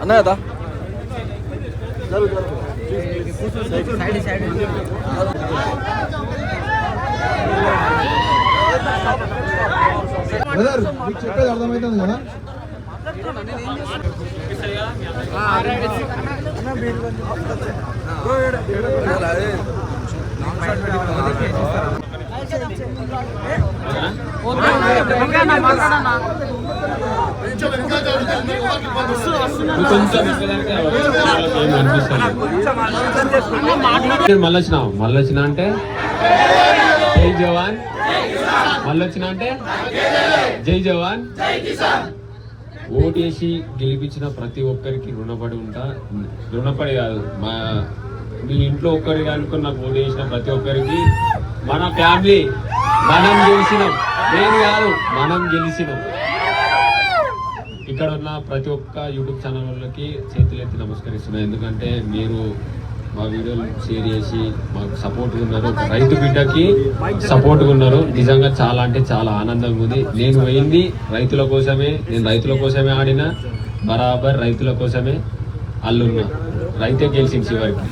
అన్నయ్య చెప్పేది అర్థమవుతుంది కదా. మళ్ళొచ్చిన అంటే జై జవాన్, మళ్ళొచ్చిన అంటే జై జవాన్. ఓటేసి గెలిపించిన ప్రతి ఒక్కరికి రుణపడి కాదు, మీ ఇంట్లో ఒక్కరికి అనుకుని నాకు ఓటు వేసిన ప్రతి ఒక్కరికి, మన ఫ్యామిలీ మనం గెలిచినాం, నేను కాదు మనం గెలిచినాం. ఇక్కడ ఉన్న ప్రతి ఒక్క యూట్యూబ్ ఛానల్ వాళ్ళకి చేతులెత్తి నమస్కరిస్తున్నాను. ఎందుకంటే మీరు మా వీడియోలు షేర్ చేసి మాకు సపోర్ట్గా ఉన్నారు, రైతు బిడ్డకి సపోర్ట్గా ఉన్నారు. నిజంగా చాలా అంటే చాలా ఆనందంగా ఉంది. నేను పోయింది రైతుల కోసమే, నేను రైతుల కోసమే ఆడిన, బరాబర్ రైతుల కోసమే అల్లున్నా. రైతే గెలిచింది చివరికి.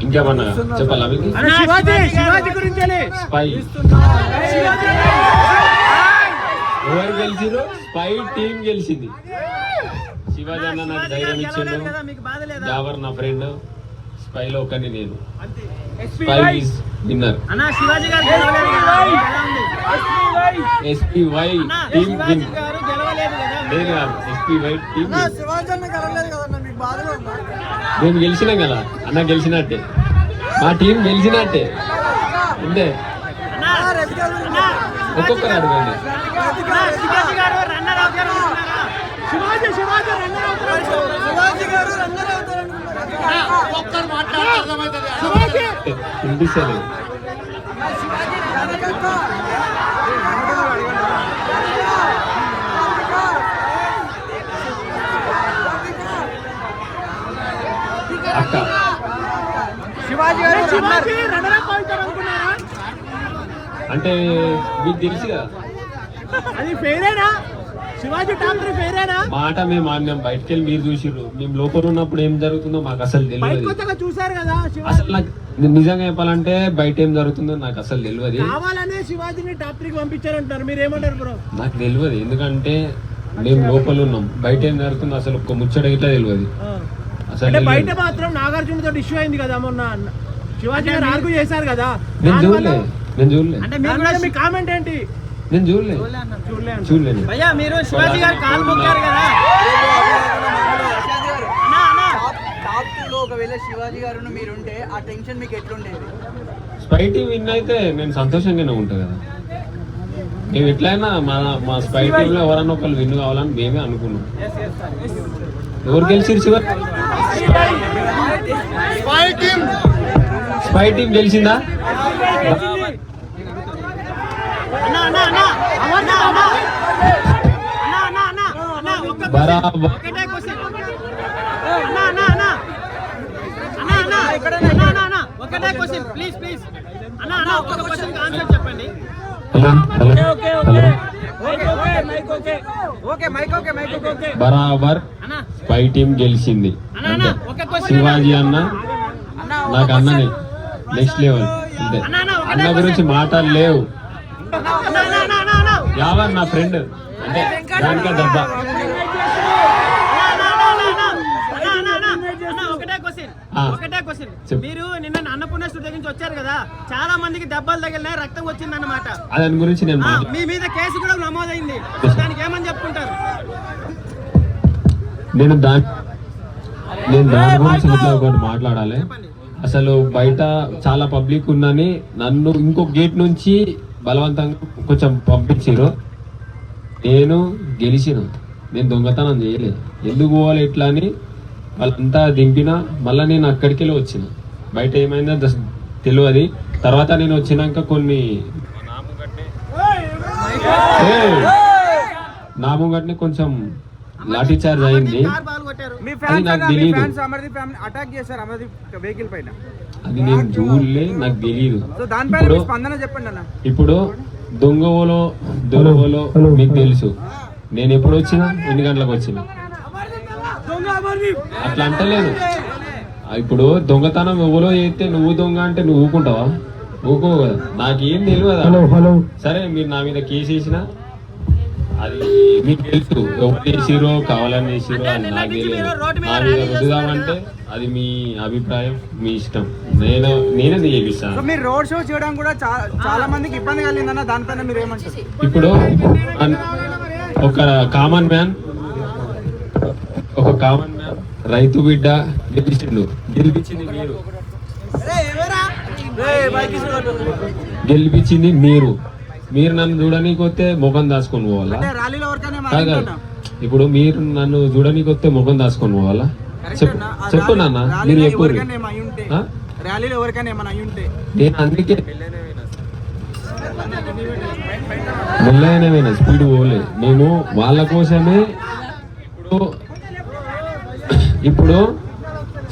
ఇంకేమన్నా చెప్పాలా మీకు? స్పై ఎవరు గెలిచిరు? స్పై టీం గెలిచింది. శివాజీ అన్న నాకు ధైర్యం ఇచ్చిండు, జావర్ నా ఫ్రెండ్, స్పైలో ఒకని నేను. Spy is winner. SPY team win. నేను కాదు, ఎస్పీవై టీం. మేము గెలిచినాం కదా అన్న, గెలిచినట్టే, మా టీం గెలిచినట్టే అంతే. ఒక్కొక్కరు అడగండి. వినిపిస్తలేదు. అక్క అంటే మీకు తెలుసుగా, అది ఫెయిరేనా? శివాజీ టాప్ 3 ఫెయిరేనా? మాట మేము ఆడినాం, బయటకు వెళ్ళి మీరు చూసిర్రు. మేము లోపల ఉన్నప్పుడు ఏం జరుగుతుందో మాకు అసలు తెలియదు. చూసారు కదా, అసలు నాకు నిజంగా చెప్పాలంటే బయట ఏం జరుగుతుందో నాకు అసలు తెలియదు. కావాలనే శివాజీని టాప్ 3 పంపించారంటారు, మీరు ఏమంటారు బ్రో? నాకు తెలియదు, ఎందుకంటే మేము లోపల ఉన్నాం, బయట ఏం జరుగుతుందో అసలు ఒక్క ముచ్చట ఇట్లా తెలియదు. అసలు బయట మాత్రం నాగార్జున తోటి ఇష్యూ అయింది కదా మొన్న, శివాజీ గారు ఆర్గ్యూ చేశారు కదా. నేను చూడలేదు. అంటే మీ కామెంట్ ఏంటి? నేను చూడలేదు. భయ్యా మీరు శివాజీ గారు కాల్ మొక్కారు కదా, ఒకవేళ శివాజీ గారు మీరుంటే ఆ టెన్షన్ మీకు ఎట్లుండేది? స్పై టీం విన్ అయితే నేను సంతోషంగానే ఉంటాను కదా. మేము ఎట్లయినా మా స్పై టీంలో ఎవరన్నా ఒకళ్ళు విన్ కావాలని మేమే అనుకున్నాం. ఎవరు గెలిచిరు శివ? స్పై టీం గెలిచిందా? బరాబర్. బరాబర్ స్పై టీం గెలిచింది. శివాజీ అన్న నాకు అన్నని నెక్స్ట్ లెవెల్ అంతే. అన్న గురించి మాటలు లేవు. యావర్ నా ఫ్రెండ్ అంటే దానికే దెబ్బ. మీరు నిన్న అన్నపూర్ణేశ్వరి దగ్గర నుంచి వచ్చారు కదా, చాలా మందికి దెబ్బలు తగిలినాయి, రక్తం వచ్చింది అన్నమాట. దాని గురించి మీ మీద కేసు కూడా నమోదైంది, దానికి ఏమని చెప్పుకుంటారు? నేను దాని గురించి ఒకటి మాట్లాడాలి. అసలు బయట చాలా పబ్లిక్ ఉందని నన్ను ఇంకో గేట్ నుంచి బలవంతంగా కొంచెం పంపించారు. నేను గెలిచిన, నేను దొంగతనం చేయలేదు. ఎందుకు పోవాలి ఇట్లా అని వాళ్ళంతా దింపిన. మళ్ళీ నేను అక్కడికి వెళ్ళి వచ్చిన. బయట ఏమైందో తెలియదు. తర్వాత నేను వచ్చినాక కొన్ని నాముగట్ని కొంచెం లాఠీ చార్జ్ అయింది. అది నాకు తెలియదు, అది నేను చూడలే, నాకు తెలియదు. ఇప్పుడు దొంగవలో దొరవలో మీకు తెలుసు. నేను ఎప్పుడు వచ్చినా ఎన్ని గంటలకు వచ్చినా అట్లా అంటలేను. ఇప్పుడు దొంగతనం ఎవరో చేస్తే నువ్వు దొంగ అంటే నువ్వు ఊకుంటావా? ఊకో కదా. నాకేం తెలియదు. సరే మీరు నా మీద కేసు వేసినా అది మీకు తెలుసు, ఎవరు చేసిరో కావాలని చేసిరో అని నాకు తెలియదు. నా మీద రుద్దుదామంటే అది మీ అభిప్రాయం, మీ ఇష్టం. నేనే చేపిస్తాను. సో మీరు రోడ్ షో చేయడం కూడా చాలా మందికి ఇబ్బంది కలిగిందన్న, దానిపైన మీరు ఏమంటారు? ఇప్పుడు ఒక కామన్ మ్యాన్ రైతు బిడ్డ గెలిపించింది మీరు, గెలిపించింది మీరు నన్ను చూడనీకి వస్తే ముఖం దాచుకొని పోవాలా? ఇప్పుడు మీరు నన్ను చూడనీకి వస్తే ముఖం దాచుకొని పోవాలా? చెప్పు నాన్న, మీరు ఎప్పుడు నేను అందుకే మెల్లగానే స్పీడ్ పోలే. నేను వాళ్ళ కోసమే ఇప్పుడు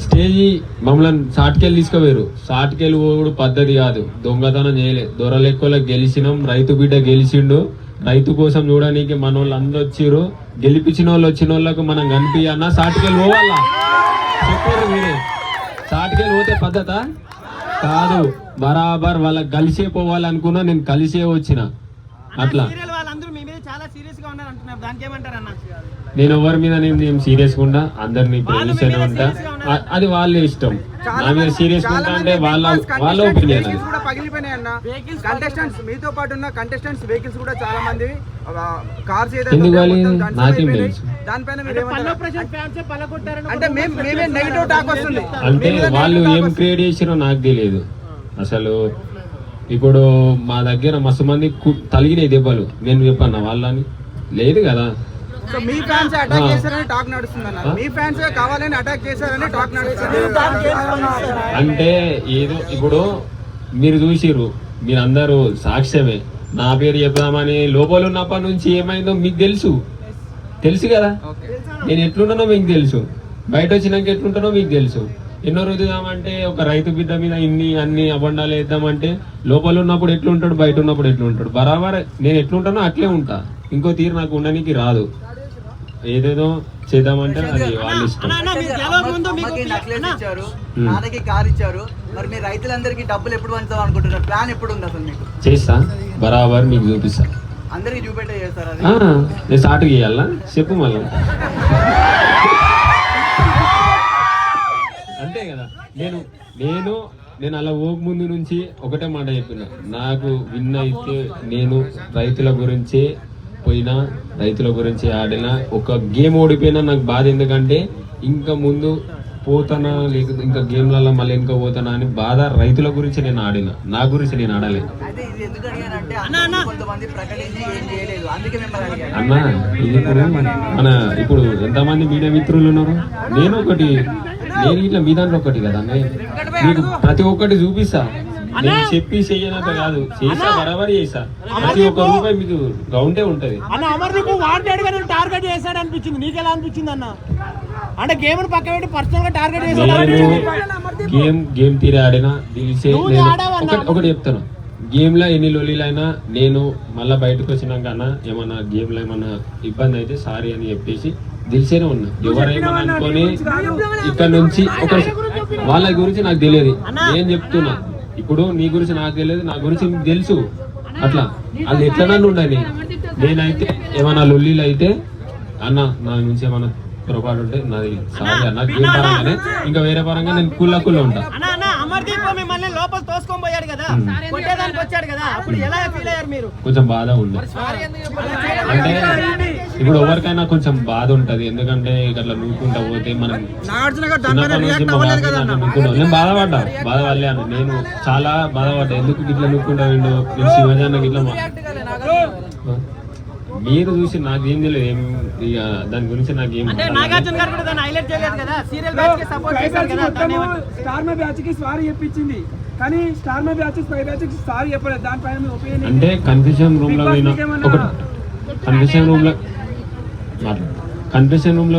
స్టేజీ మమ్మల్ని షార్ట్కెళ్ళి తీసుకుపోయారు. షార్ట్కెళ్ళి పోడు పద్ధతి కాదు. దొంగతనం చేయలే, దొరలెక్కలకు గెలిచినాం. రైతు బిడ్డ గెలిచిండు. రైతు కోసం చూడడానికి మన వాళ్ళు అందరూ వచ్చిర్రు. గెలిపించిన వాళ్ళు వచ్చిన వాళ్ళకు మనం కనిపించన్నా షార్ట్కెళ్ళి పోవాలా? చెప్పారు మీరే. షార్ట్కెళ్ళి పోతే పద్ధత కాదు. బరాబర్ వాళ్ళకి కలిసే పోవాలనుకున్నా, నేను కలిసే వచ్చిన. అట్లా నేను ఎవరి మీద నేను సీరియస్ గా ఉంటా, అందరినీ ప్రేమిస్తూనే ఉంటా. అది వాళ్ళ ఇష్టం. నా మీద సీరియస్ గా ఉంటా అంటే వాళ్ళ ఒపీనియన్. మీతో పాటు ఉన్న కంటెస్టెంట్స్ వెహికల్స్ కూడా చాలా మంది కార్స్ ఎందుకు నాకేం తెలుసు. అంటే వాళ్ళు ఏం క్రియేట్ చేసిరో నాకు తెలియదు అసలు. ఇప్పుడు మా దగ్గర మస్తు మంది తలిగినాయి దెబ్బలు. నేను చెప్పన్నా వాళ్ళని? లేదు కదా. మీ ఫ్యాన్స్ అటాక్ చేశారని టాక్ నడుస్తుందన్న. మీ ఫ్యాన్స్ కావాలని అటాక్ చేశారని టాక్ నడుస్తుంది. అంటే ఏదో ఇప్పుడు మీరు చూసిర్రు, మీరందరూ సాక్ష్యమే. నా పేరు చెప్దామని లోపల ఉన్నప్పటి నుంచి ఏమైందో మీకు తెలుసు కదా. నేను ఎట్లుంటానో మీకు తెలుసు, బయట వచ్చినాక ఎట్లుంటానో మీకు తెలుసు. ఎన్నో రుద్దుదామంటే ఒక రైతు బిడ్డ మీద అన్ని అబండాలు వేద్దామంటే లోపల ఉన్నప్పుడు ఎట్లుంటాడు, బయట ఉన్నప్పుడు ఎట్లుంటాడు. బరాబర్ నేను ఎట్లుంటానో అట్లే ఉంటా. ఇంకో తీరు నాకు ఉండడానికి రాదు. ఏదేదో చేద్దామంటే అది వాళ్ళ ఇష్టం. నాన్నకి కార్ ఇచ్చారు, మరి మీ రైతులందరికీ డబ్బులు ఎప్పుడు పంచుతాం అనుకుంటున్నారు? ప్లాన్ ఎప్పుడు ఉంది అసలు మీకు? చేస్తా, బరాబర్ మీకు చూపిస్తా. అందరికి చూపెట్టే చేస్తారా? నేను స్టార్ట్ చేయాలా? చెప్పు మళ్ళీ. అంతే కదా. నేను అలా ఓకు ముందు నుంచి ఒకటే మాట చెప్పిన, నాకు విన్ అయితే నేను రైతుల గురించే పోయినా, రైతుల గురించి ఆడినా. ఒక గేమ్ ఓడిపోయినా నాకు బాధ. ఎందుకంటే ఇంకా ముందు పోతానా, లేకపోతే ఇంకా గేమ్లలో మళ్ళీ ఇంకా పోతానా అని బాధ. రైతుల గురించి నేను ఆడినా, నా గురించి నేను ఆడలే. అన్న ఇది ఇప్పుడు ఎంతమంది మీడియా మిత్రులు ఉన్నారు. నేను ఇట్లా మీ దాంట్లో ఒకటి కదా అన్నయ్య. మీకు ప్రతి ఒక్కటి చూపిస్తా. నేను చెప్పి చెయ్యనంత కాదు, చేసా, బరాబర్ చేసా. ప్రతి ఒక్క రూపాయి మీకు గౌంటే ఉంటది. టార్గెట్ చేశాడు అనిపించింది. నీకు ఎలా అనిపించింది అన్న? అంటే గేమ్ పక్క పెట్టి పర్సనల్ గా టార్గెట్ చేశాడు. గేమ్ తీరే ఆడినా తెలిసే. ఒకటి చెప్తాను, గేమ్ లో ఎన్ని లొల్లీలైనా నేను మళ్ళీ బయటకు వచ్చినాక అన్న ఏమన్నా గేమ్ లో ఏమన్నా ఇబ్బంది అయితే సారీ అని చెప్పేసి తెలిసేనే ఉన్నా. ఎవరేమన్నా అనుకొని ఇక్కడ నుంచి వాళ్ళ గురించి నాకు తెలియదు. నేను చెప్తున్నా, ఇప్పుడు నీ గురించి నాకు తెలియదు, నా గురించి మీకు తెలుసు. అట్లా అది ఎట్లా నన్ను ఉండని. నేనైతే ఏమన్నా లొల్లీలు అయితే అన్న నా నుంచి ఏమన్నా పొరపాటు ఉంటే నాది సారీ అన్న. గేమ్ పరంగానే, ఇంకా వేరే పరంగా నేను కుళ్ళ ఉంటా. కొంచెం బాధ ఉంది. అంటే ఇప్పుడు ఎవరికైనా కొంచెం బాధ ఉంటది. ఎందుకంటే అట్లా నూకుంటా పోతే మనం నేను బాధపడ్డాను. నేను చాలా బాధపడ్డా. ఎందుకు ఇట్లా నూకుంటా విండు శివాజీ అన్నకి ఇట్లా. మీరు చూసి నాకేం తెలియదు, ఇక దాని గురించి నాకేం. అంటే కన్ఫ్యూజన్ రూమ్ లో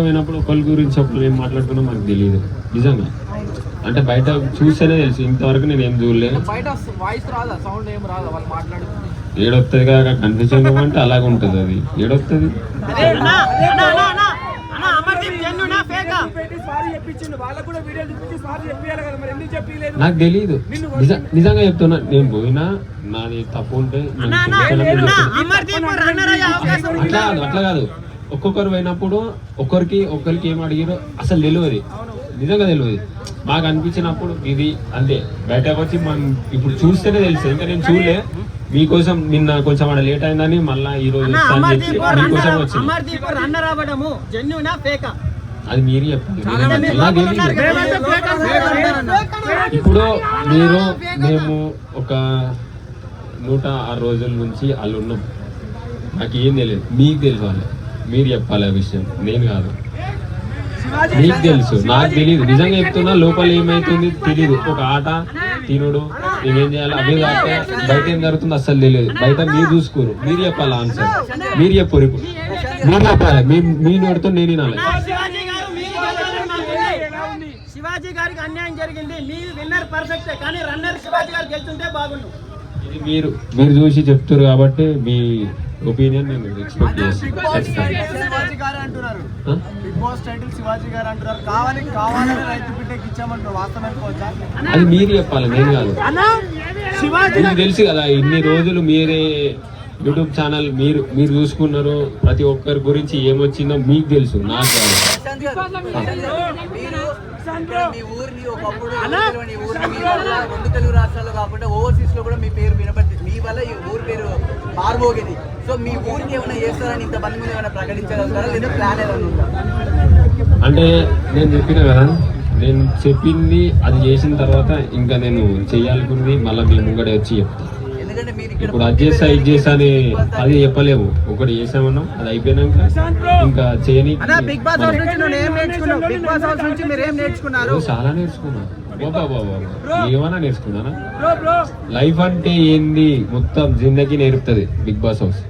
పోయినప్పుడు ఒకరి గురించి ఒకరు ఏం మాట్లాడుకున్నా మనకు తెలియదు నిజంగా. అంటే బయట చూస్తేనే తెలుసు. ఇంతవరకు నేను ఏం చూడలేదు. ఏడొస్తుంది కాక కన్ఫ్యూజన్ అంటే అలాగే ఉంటుంది అది ఏడొస్తుంది నాకు తెలియదు నిజంగా చెప్తున్నా నేను పోయినా నాది తప్పు ఉంటే అట్లా కాదు ఒక్కొక్కరు పోయినప్పుడు ఒక్కరికి ఏం అడిగారో అసలు తెలియదు నిజంగా తెలియదు మాకు అనిపించినప్పుడు ఇది అంతే బయటకు వచ్చి మనం ఇప్పుడు చూస్తేనే తెలుసు ఇంకా నేను చూడలే మీకోసం నిన్న కొంచెం అక్కడ లేట్ అయిందని మళ్ళీ ఈ రోజు మీకోసం వచ్చింది అది మీరు చెప్పండి ఇప్పుడు మేము ఒక 106 రోజుల నుంచి వాళ్ళు ఉన్నాం నాకు ఏం తెలియదు మీకు తెలుసు వాళ్ళు మీరు చెప్పాలి ఆ విషయం నేను కాదు మీకు తెలుసు నాకు తెలియదు నిజంగా చెప్తున్నా లోపల ఏమైతుంది తెలియదు ఒక ఆట తినుడు నేనేం చేయాలి అవే కాక బయట ఏం జరుగుతుంది అస్సలు తెలియదు బయట మీరు చూసుకోరు మీరు చెప్పాలి ఆన్సర్ మీరు చెప్పరు ఇప్పుడు మీరు చెప్పాలి మీ నోటితో నేను వినాలి శివాజీ గారికి అన్యాయం జరిగింది మీ విన్నర్ పర్ఫెక్ట్ కానీ రన్నర్ శివాజీ గారు గెలుచుంటే బాగుండు ఇది మీరు చూసి చెప్తారు కాబట్టి మీ ఒపీనియన్ నేను ఎక్స్పెక్ట్ చేస్తాను శివాజీ గారు అంటున్నారు బిగ్ బాస్ టైటిల్ శివాజీ గారు అంటున్నారు కావాలని రైతు బిడ్డకి ఇచ్చామంటారు వాస్తవం అనుకోవచ్చా అది మీరు చెప్పాలి నేను కాదు మీకు తెలుసు కదా ఇన్ని రోజులు మీరే యూట్యూబ్ ఛానల్ మీరు చూసుకున్నారు ప్రతి ఒక్కరి గురించి ఏమొచ్చిందో మీకు తెలుసు నాకు కాదు మీ ఊరిని ఒకప్పుడు రెండు తెలుగు రాష్ట్రాల్లో కాకుండా ఓవర్సీస్ లో కూడా మీ పేరు వినపడుతుంది మీ వల్ల ఈ ఊరి పేరు మారుమోగింది సో మీ ఊరికి ఏమైనా చేస్తారని ఇంతమంది మీద ఏమైనా ప్రకటించగలుగుతారా లేదా ప్లాన్ ఏమైనా ఉందా అంటే నేను చెప్పిన కదా నేను చెప్పింది అది చేసిన తర్వాత ఇంకా నేను చెయ్యాలనుకుంది మళ్ళీ మీ ముంగడే వచ్చి చెప్తాను ఇప్పుడు అది చేస్తా ఇది చేస్తా అని అది చెప్పలేము ఒకటి చేసామన్నాం అది అయిపోయినాక ఇంకా చేయని బిగ్ బాస్ హౌస్ నుంచి నువ్వు ఏం నేర్చుకున్నావు బిగ్ బాస్ హౌస్ నుంచి మీరు ఏం నేర్చుకున్నారు చాలా నేర్చుకున్నా బాబా ఏమన్నా నేర్చుకున్నానా లైఫ్ అంటే ఏంది మొత్తం జిందగీ నేర్పుతుంది బిగ్ బాస్ హౌస్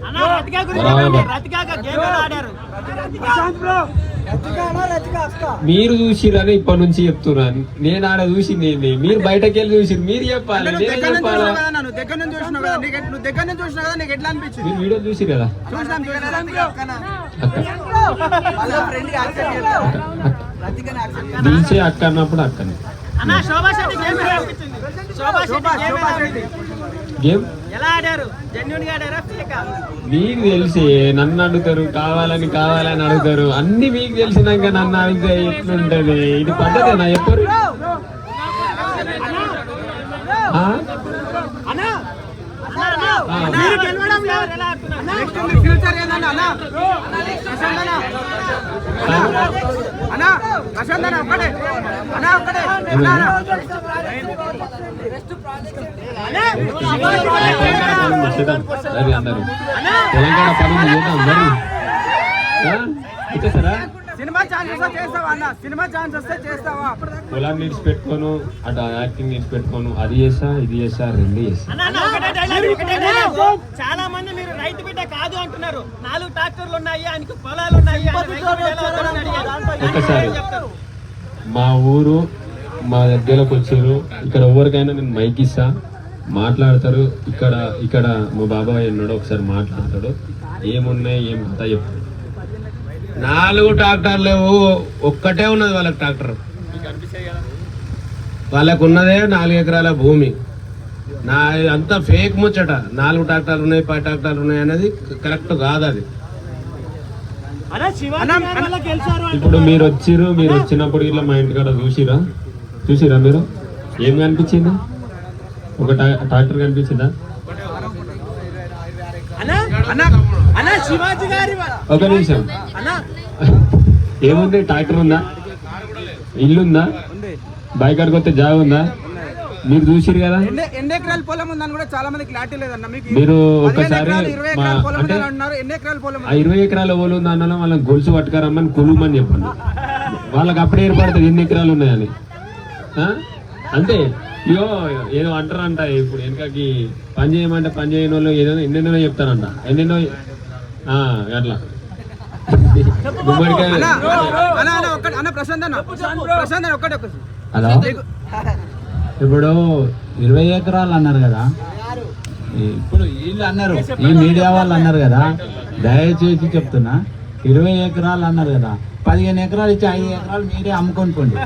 మీరు చూసిరని ఇప్పటి నుంచి చెప్తున్నాను నేను ఆడ చూసి మీరు బయటకి వెళ్ళి చూసి మీరు చెప్పాలి మీరు వీడియో చూసి కదా దిల్చే అక్క అన్నప్పుడు అక్కనే గేమ్ మీకు తెలిసి నన్ను అడుగుతారు కావాలని అడుగుతారు అన్ని మీకు తెలిసినాక నన్ను అడిగితే ఎట్లుంటది ఇది పద్ధతేనా చెప్పరు అందరూ తెలంగాణ పనులు చేద్దాం మరి వచ్చేసారా పొలం నీడ్స్ పెట్టుకోను అటు యాక్టింగ్ నీడ్స్ పెట్టుకోను అది చేస్తా ఇది చేస్తా రెండు చేస్తా చాలా మంది మీరు రైతు బిడ్డ కాదు అంటున్నారు 4 ట్రాక్టర్లు ఉన్నాయి ఆయనకు పొలాలు ఉన్నాయి ఒక్కసారి మా ఊరు మా దగ్గరకు వచ్చారు ఇక్కడ ఎవరికైనా నేను మైక్ ఇస్తా మాట్లాడతారు ఇక్కడ మా బాబాయ్ ఉన్నాడు ఒకసారి మాట్లాడతాడు ఏమున్నాయి ఏం కథ చెప్పు 4 ట్రాక్టర్లు లేవు ఒక్కటే ఉన్నది వాళ్ళకి ట్రాక్టర్ వాళ్ళకు ఉన్నదే 4 ఎకరాల భూమి అంతా ఫేక్ ముచ్చట 4 ట్రాక్టర్లు ఉన్నాయి 10 ట్రాక్టర్లు ఉన్నాయి అనేది కరెక్ట్ కాదు అది ఇప్పుడు మీరు వచ్చినప్పుడు ఇట్లా మా ఇంటికాడ చూసిరా మీరు ఏం కనిపించింది ఒక ట్రాక్టర్ కనిపించిందా ఒక నిమిషం ఏముంది ట్రాక్టర్ ఉందా ఇల్లుందా బైకాడికి వస్తే జాగ ఉందా మీరు చూసిరు కదా ఎన్ని ఎకరాల పొలం ఉందని కూడా చాలా మంది క్లారిటీ లేదన్న మీరు ఒక్కసారి అంటే 20 ఎకరాల ఓలు ఉంది అన్న వాళ్ళకి గొలుసు పట్టుకారమ్మని కొలుమని చెప్పండి వాళ్ళకి అప్పుడే ఏర్పడుతుంది ఎన్ని ఎకరాలు ఉన్నాయని అంతే ఇయో ఏదో అంటారంట ఇప్పుడు వెనకకి పని చేయమంటే పని చేయని వాళ్ళు ఏదో ఎన్నెన్నో చెప్తారంట ఎన్నెన్నో అట్లా హలో ఇప్పుడు 20 ఎకరాలు అన్నారు కదా ఇప్పుడు వీళ్ళు అన్నారు, ఈ మీడియా వాళ్ళు అన్నారు కదా, దయచేసి చెప్తున్నా 20 ఎకరాలు అన్నారు కదా, 15 ఎకరాలు ఇచ్చి 5 ఎకరాలు మీరే అమ్ముకొనుకోండి.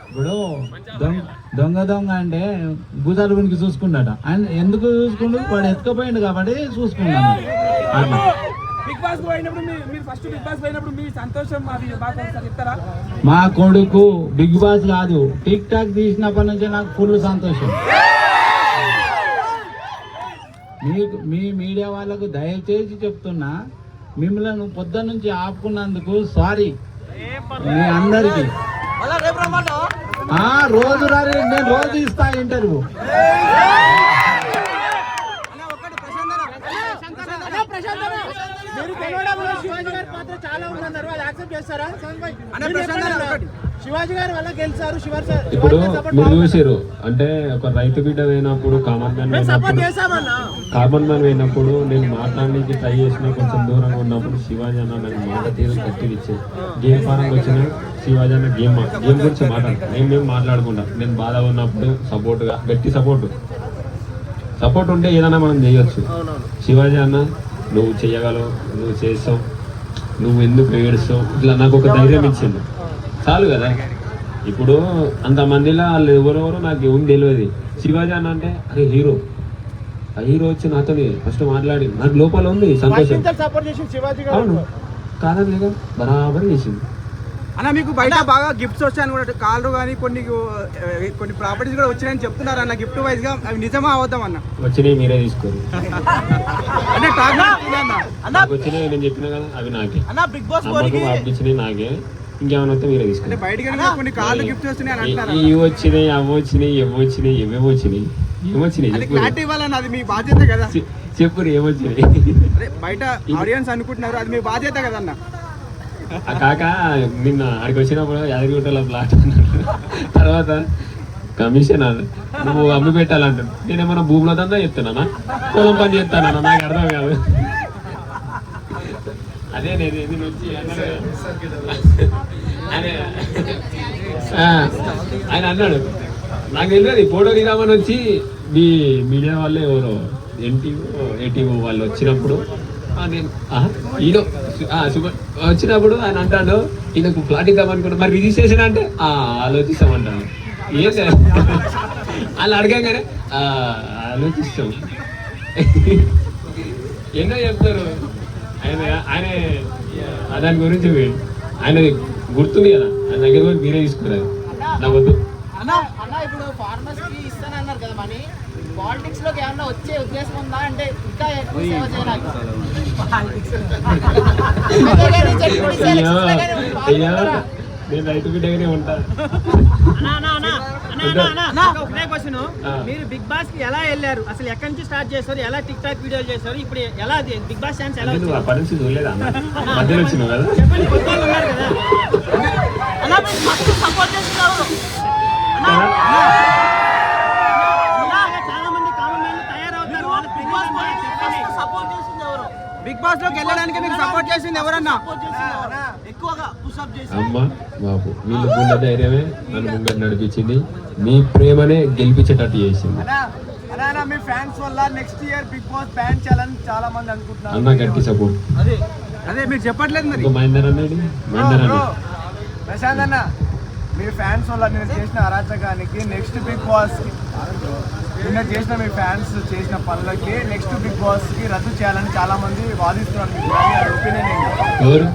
ఇప్పుడు దొంగ అంటే భూతాలు గురికి చూసుకున్నాట, ఆయన ఎందుకు చూసుకుంటూ వాడు ఎత్తుకపోయిండు కాబట్టి చూసుకున్నాను. అట్లా బిగ్ బాస్ పోయినప్పుడు మీరు ఫస్ట్ బిగ్ బాస్ పోయినప్పుడు మీ సంతోషం అది బాగా ఒకసారి చెప్తారా? మా కొడుకు బిగ్ బాస్ కాదు, టిక్ టాక్ తీసినప్పటి నుంచి నాకు ఫుల్ సంతోషం. మీకు మీ మీడియా వాళ్ళకు దయచేసి చెప్తున్నా, మిమ్మల్ని పొద్దున్న నుంచి ఆపుకున్నందుకు సారీ మీ అందరికి. రోజు రారి, నేను రోజు ఇస్తా ఇంటర్వ్యూ. మీరు గెలవడంలో శివాజీ గారి పాత్ర చాలా ఉందన్నారు, అది యాక్సెప్ట్ చేస్తారా? శివాజీ గారి వల్ల గెలిచారు. ఇప్పుడు మీరు చూసారు అంటే ఒక రైతు బిడ్డ అయినప్పుడు కామన్ మ్యాన్ అయినప్పుడు నేను మాట్లాడడానికి ట్రై చేసిన కొంచెం దూరంగా ఉన్నప్పుడు శివాజీ అన్న నాకు మాట తీరు గట్టిగా ఇచ్చేది. గేమ్ పరంగా వచ్చిన శివాజీ అన్న గేమ్ గురించి మాట్లాడతాను. మేము మాట్లాడుకుంటాం. నేను బాధ ఉన్నప్పుడు సపోర్ట్గా గట్టి సపోర్ట్ ఉంటే ఏదైనా మనం చేయొచ్చు. శివాజీ అన్న నువ్వు చెయ్యగలవు, నువ్వు చేస్తావు, నువ్వు ఎందుకు ఏడుస్తావు, ఇట్లా నాకు ఒక ధైర్యం ఇచ్చింది. చాలు కదా. ఇప్పుడు అంతమందిలో వాళ్ళు ఎవరెవరో నాకు ఏం తెలియదు. శివాజీ అన్న అంటే అరే హీరో, ఆ హీరో వచ్చి నాతో ఫస్ట్ మాట్లాడి నాకు లోపల ఉంది సంతోషం. అవును కాదని లేక బరాబర్ చేసింది. అన్న మీకు బయట బాగా గిఫ్ట్స్ వచ్చాయని కూడా కార్లు కానీ కొన్ని ప్రాపర్టీస్ కూడా వచ్చాయని చెప్తున్నారు అన్న, గిఫ్ట్ వైజ్ గా అవి నిజమా అవద్దాం అన్న? వచ్చినాయి మీరే తీసుకోరు. అంటే నాకు వచ్చినాయి నేను చెప్పినా కదా, అవి నాకే. బిగ్ బాస్ ఇచ్చినాయి నాకే. ఇంకేమైనా వస్తే మీరే తీసుకోండి. కొన్ని కార్లు గిఫ్ట్ వస్తున్నాయి ఇవి వచ్చినాయి, అవి వచ్చినాయి, ఏవేవో వచ్చినాయి. ఏమొచ్చినాయి అది మీ బాధ్యత కదా. చెప్పు ఏమొచ్చినాయి. బయట ఆడియన్స్ అనుకుంటున్నారు, అది మీ బాధ్యత కదన్న. కాక నిన్న అక్కడికి వచ్చినప్పుడు యాదగిరిగుట్టలో ప్లాట్ అన్నాడు. తర్వాత కమిషన్ నువ్వు అమ్మి పెట్టాలంటాడు. నేనేమన్నా భూమిలో దందా చెప్తున్నానా, పొలం పని చేస్తానన్నా, నాకు అర్థం కాదు. అదే నేను వచ్చి ఆయన అన్నాడు, నాకు తెలియదు ఫోటో దిగామని వచ్చి మీ మీడియా వాళ్ళే ఎవరో ఏటీఓ వాళ్ళు వచ్చినప్పుడు నేను ఈయన వచ్చినప్పుడు ఆయన అంటాడు ఈయనకు ఫ్లాట్ ఇద్దామనుకుంటా, మరి రిజిస్ట్రేషన్ అంటే ఆలోచిస్తామంటాను. ఏం వాళ్ళు అడగంగానే ఆలోచిస్తాం. ఎన్నో చెప్తారు. ఆయన దాని గురించి ఆయన గుర్తుంది కదా, ఆయన దగ్గర కూడా మీరే తీసుకున్నారు. నాకు వద్దు. ఇప్పుడు ఫార్మర్స్ కి ఇస్తానన్నారు కదా మనీ, పాలిటిక్స్ లోకి ఏమన్నా వచ్చే ఉద్దేశం ఉందా? అంటే ఇంకా ఎక్కువ సేవ చేయడానికి నేను రైతు బిడ్డగానే ఉంటాను. ఒకటే క్వశ్చన్, మీరు బిగ్ బాస్ కి ఎలా వెళ్ళారు? అసలు ఎక్కడి నుంచి స్టార్ట్ చేశారు? ఎలా టిక్ టాక్ వీడియోలు చేశారు? ఇప్పుడు ఎలా బిగ్ బాస్ ఛాన్స్ ఎలా వచ్చింది? పరిస్థితి చూడలేదా మధ్యలో వచ్చినావు కదా. చెప్పండి, కొత్త వాళ్ళు ఉన్నారు కదా. సపోర్ట్ చేస్తున్నారు. చాలా మంది కామన్ మ్యాన్ తయారవుతారు. సపోర్ట్ చేసింది ఎవరు? బిగ్ బాస్ లోకి వెళ్ళడానికి మీకు సపోర్ట్ చేసింది ఎవరన్నా? ఎక్కువగా పుషప్ చేసి అమ్మ బాబు వీళ్ళు గుండె ధైర్యమే నన్ను ముంగట నడిపించింది. మీ ప్రేమనే గెలిపించేటట్టు చేసింది. మీ ఫ్యాన్స్ వల్ల next year Bigg Boss ban చేయాలని చాలా మంది అనుకుంటున్నారు. అన్న గట్టి సపోర్ట్. అదే మీరు చెప్పట్లేదు మరి. మహేందర్ అన్నాడు, మహేందర్ అన్న ప్రశాంత్ అన్న, మీ ఫ్యాన్స్ వల్ల నేను చేసిన అరాచకానికి నెక్స్ట్ బిగ్ బాస్ నిన్న చేసిన మీ ఫ్యాన్స్ చేసిన పనులకి నెక్స్ట్ బిగ్ బాస్ కి రద్దు చేయాలని చాలా మంది వాదిస్తున్నారు. ఒపీనియన్ ఏంటి? ఎవరు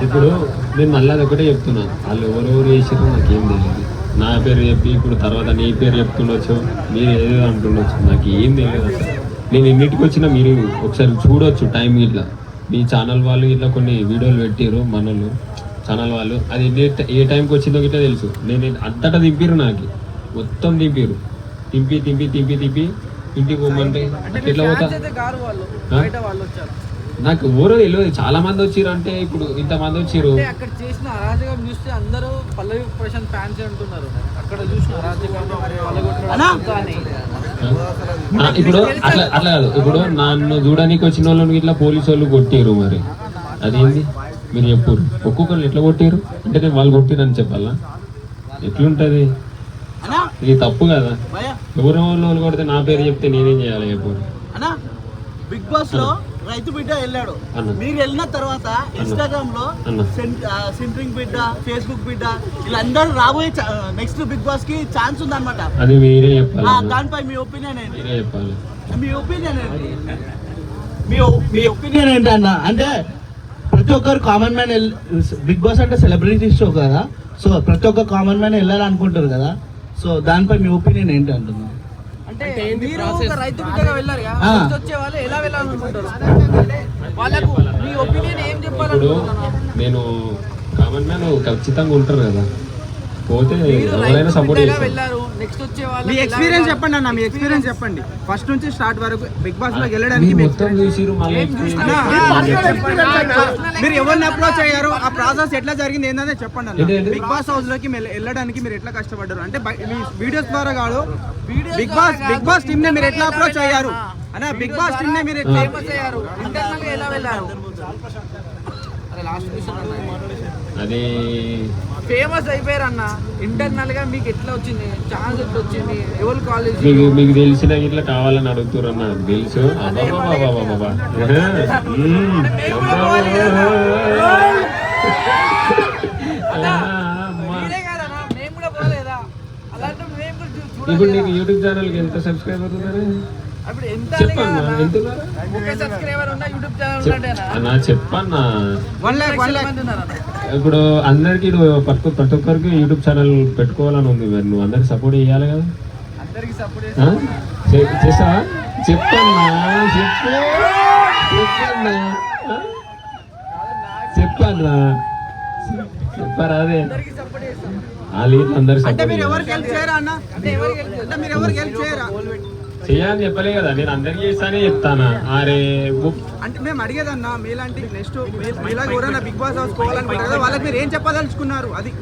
ఇప్పుడు నేను మళ్ళీ అదొకటే చెప్తున్నాను, వాళ్ళు ఎవరెవరు చేసారో నాకేం తెలియదు. నా పేరు చెప్పి ఇప్పుడు తర్వాత నీ పేరు చెప్తుండొచ్చు, మీరు ఏదో అంటుండొచ్చు, నాకు ఏం తెలియదు అసలు. నేను ఎన్నిటికి వచ్చినా మీరు ఒకసారి చూడొచ్చు టైం ఇట్లా. మీ ఛానల్ వాళ్ళు ఇట్లా కొన్ని వీడియోలు పెట్టారు మనోళ్ళు ఛానల్ వాళ్ళు, అది ఏ టైంకి వచ్చిందో గిట్లా తెలుసు. నేను అంతటా దింపిరు, నాకు మొత్తం దింపిరు. తింపి ఇంటికి పోమంటే ఎట్లా పోతా? నాకు ఎవరో తెలియదు. చాలా మంది వచ్చిర్రు. అంటే ఇప్పుడు ఇంతమంది వచ్చిర్రు. అక్కడ చేసిన అరాజకం చూస్తే అందరూ పల్లవి ప్రశాంత్ ఫ్యాన్స్ అంటున్నారు. అక్కడ చూసిన అరాజకం ఇప్పుడు అట్లా కాదు. ఇప్పుడు నన్ను చూడడానికి వచ్చిన వాళ్ళని ఇట్లా పోలీసు వాళ్ళు కొట్టారు. మరి అదేంది మీరు చెప్పురు. ఒక్కొక్కరు ఎట్లా కొట్టారు అంటే నేను వాళ్ళు కొట్టిరని చెప్పాలా? ఎట్లుంటది? ఇది తప్పు కదా. ఎవరో వాళ్ళు కొడితే నా పేరు చెప్తే నేనేం చేయాలి చెప్పు. అన్నా బిగ్ బాస్ లో రైతు బిడ్డ వెళ్ళాడు, అన్న. మీరు వెళ్ళిన తర్వాత ఇన్స్టాగ్రామ్ లో అన్న. సెంట్రింగ్ బిడ్డ, ఫేస్బుక్ బిడ్డ వీళ్ళందరూ రాబోయే నెక్స్ట్ బిగ్ బాస్ కి ఛాన్స్ ఉందన్నమాట. అది మీరే చెప్పాలి అన్న. దానిపై మీ ఒపీనియన్ ఏంటి? మీరే చెప్పాలి. మీ ఒపీనియన్ ఏంటి? మీ ఒపీనియన్ ఏంటన్నా? అంటే ప్రతి ఒక్కరు కామన్ మ్యాన్ బిగ్ బాస్ అంటే సెలబ్రిటీ షో కదా, సో ప్రతి ఒక్క కామన్ మ్యాన్ వెళ్ళాలనుకుంటారు కదా, సో దానిపై మీ ఒపీనియన్ ఏంటి అంటున్నా? అంటే మీరు ఒక రైతు బిడ్డగా వెళ్ళారు కదా, ఆ. నెక్స్ట్ వచ్చే వాళ్ళు ఎలా వెళ్ళాలనుకుంటారు? వాళ్ళకు మీ ఒపీనియన్ ఏం ఇప్పుడు చెప్పాలనుకుంటున్నారు? నేను కామన్ మ్యాన్ ఖచ్చితంగా ఉంటారు కదా, పోతే మీరు ఎవరైనా రైతు సపోర్ట్ బిడ్డగా చేస్తారు. వెళ్ళారు, నెక్స్ట్ వచ్చే వాళ్ళు మీ ఎలా ఎక్స్పీరియన్స్ వెళ్ళాలి? చెప్పండి అన్న, మీ ఎక్స్పీరియన్స్ చెప్పండి ఫస్ట్ నుంచి స్టార్ట్ వరకు బిగ్ బాస్ లోకి మీరు వెళ్ళడానికి మీ మొత్తం చూసిరు మళ్ళీ ఏం చూసినా? మీరు ఎవరిని అప్రోచ్ అయ్యారు, ఆ ప్రాసెస్ ఎట్లా జరిగింది ఏంటనే చెప్పండి ఏంటి? అన్న. బిగ్ బాస్ హౌస్ లోకి వెళ్ళడానికి మీరు ఎట్లా కష్టపడ్డారు అంటే మీ వీడియోస్ ద్వారా కాదు, వీడియోస్ బిగ్ ద్వారా బాస్ టీమ్ ని మీరు ఎట్లా అప్రోచ్ అయ్యారు అన్న, బిగ్ బాస్ టీమ్ ని మీరు ఎట్లా ఫేమస్ అయ్యారు, ఇంటర్నల్ గా ఎలా వెళ్ళారు? అరే లాస్ట్ క్వశ్చన్ అది ఫేమస్ అయిపోయారు అన్న, ఇంటర్నల్ గా మీకు ఎట్లా వచ్చింది, ఛాన్స్ ఎట్లా వచ్చింది, ఎవరు కాలేజ్ మీకు తెలిసిన ఇట్లా కావాలని అడుగుతున్నారు అన్న, తెలుసు. అబ్బాబాబాబాబా. మీరే కదన్నా, మేము కూడా పోలేదా? అలాంటి మేము కూడా ఇప్పుడు చూడాలి నీకు కదా. యూట్యూబ్ ఛానల్కి ఎంత సబ్స్క్రైబర్ ఉన్నారు అప్పుడు ఎంత చెప్పన్నా, ఎంత ఉన్నారు? ఒక సబ్స్క్రైబర్ ఉన్న యూట్యూబ్ ఛానల్ ఉంటేనా అన్నా చెప్పన్నా. 1 lakh మంది ఉన్నారన్న. ఇప్పుడు అందరికి ప్రతి ఒక్కరికి యూట్యూబ్ ఛానల్ పెట్టుకోవాలని ఉంది, మరి నువ్వు అందరికి సపోర్ట్ చేయాలి కదా. అందరికి సపోర్ట్ ఆ? చేస్తావా? చెప్పన్నా, చెప్పన్నా, చెప్పన్నా, చెప్పరా? అదే అందరికి సపోర్ట్ చేస్తాం. వాళ్ళు అందరికి అంటే మీరు సపోర్ట్ ఎవరికి హెల్ప్ చేయరా అన్న, అంటే ఎవరికి help చేస్తారు? అంటే మీరు ఎవరికి హెల్ప్ చేయరా? చేయాలని చెప్పలే కదా, నేను అందరికి చేస్తానే చెప్తానా. అరే అంటే మేము అడిగేదన్నా మీలాంటి నెక్స్ట్ మీలాగా ఎవరైనా బిగ్ బాస్ హౌస్ పోవాలనుకుంటారు కదా, వాళ్ళకి మీరు ఏం చెప్పదలుచుకున్నారు? అది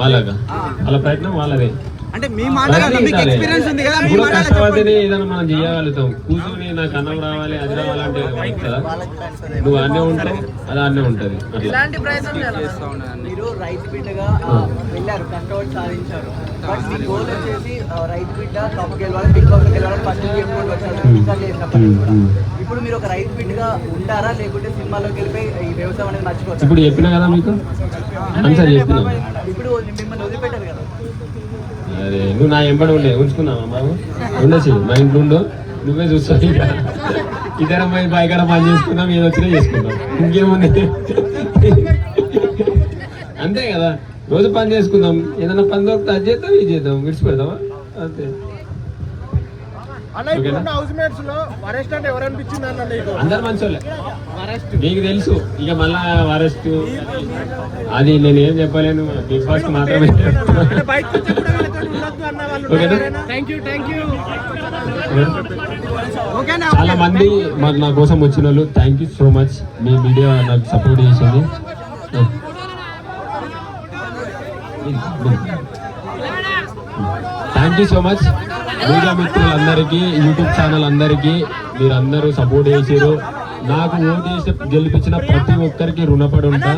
వాళ్ళ ప్రయత్నం వాళ్ళదే. అంటే మీ మాటలు మీకు ఎక్స్పీరియన్స్ ఉంది కదా, మీ ఇప్పుడు మాటలు కష్టపడితేనే ఏదైనా మనం చేయగలుగుతాం. కూర్చొని నాకు అన్నం రావాలి అది రావాలంటే కదా, నువ్వు అన్నీ ఉంటావు, అది అన్నీ ఉంటుంది అట్లా. ఇలాంటి ప్రయత్నం చేయాలి. మీరు రైతు బిడ్డగా వెళ్ళారు, కష్టపడి సాధించారు. బట్ మీ గోల్ వచ్చేసి రైతు బిడ్డ టాప్ గెలవాలి, బిగ్ బాస్ గెలవాలి, ఫస్ట్ చెప్పుకుంటూ వచ్చారు. ఇంకా చేసినప్పటికీ కూడా. ఇప్పుడు మీరు ఒక రైతు బిడ్డగా ఉంటారా, లేకుంటే సినిమాలోకి వెళ్ళిపోయి ఈ వ్యవసాయం అనేది మర్చిపోతారు? ఇప్పుడు చెప్పినా కదా మీకు ఆన్సర్ చెప్పినా. ఇప్పుడు మిమ్మల్ని వదిలిపెట్టారు కదా. అరే నువ్వు నా ఎంబడి ఉండే ఉంచుకున్నావా బాబు? ఉండొచ్చు, మా ఇంట్లో ఉండు, నువ్వే చూస్తావు. ఇక ఇద్దరం పోయి బాయికాడ పని చేసుకున్నాం, ఏదో వచ్చినా చేసుకున్నాం, ఇంకేముంది. అంతే కదా, రోజు పని చేసుకుందాం, ఏదైనా పని దొరికితే అది చేద్దాం, ఇది చేద్దాం, విడిచిపెడదామా అంతే. అందరు మంచోళ్ళే, నీకు తెలుసు. ఇక మళ్ళా వరస్ట్ అది నేనేం చెప్పలేను, బిగ్ బాస్ మాత్రమే. ఓకేనా? చాలా మంది నా కోసం వచ్చిన వాళ్ళు thank you so much. Me media నాకు సపోర్ట్ చేసింది. Thank you so much. Media మిత్రులందరికీ, యూట్యూబ్ ఛానల్ అందరికీ మీరందరూ సపోర్ట్ చేసారు. నాకు ఓటు చేసి గెలిపించిన ప్రతి ఒక్కరికి రుణపడి ఉంటా.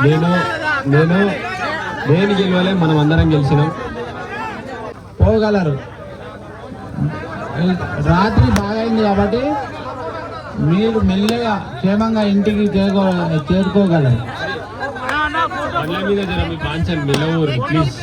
నేను గెలవలే, మనం అందరం గెలిచినాం. పోగలరు. రాత్రి బాగా అయింది కాబట్టి మీరు మెల్లగా క్షేమంగా ఇంటికి చేరుకోగలరు. బండ్ల మీద జర మీ కాన్సెప్ట్ నిలవరు ప్లీజ్.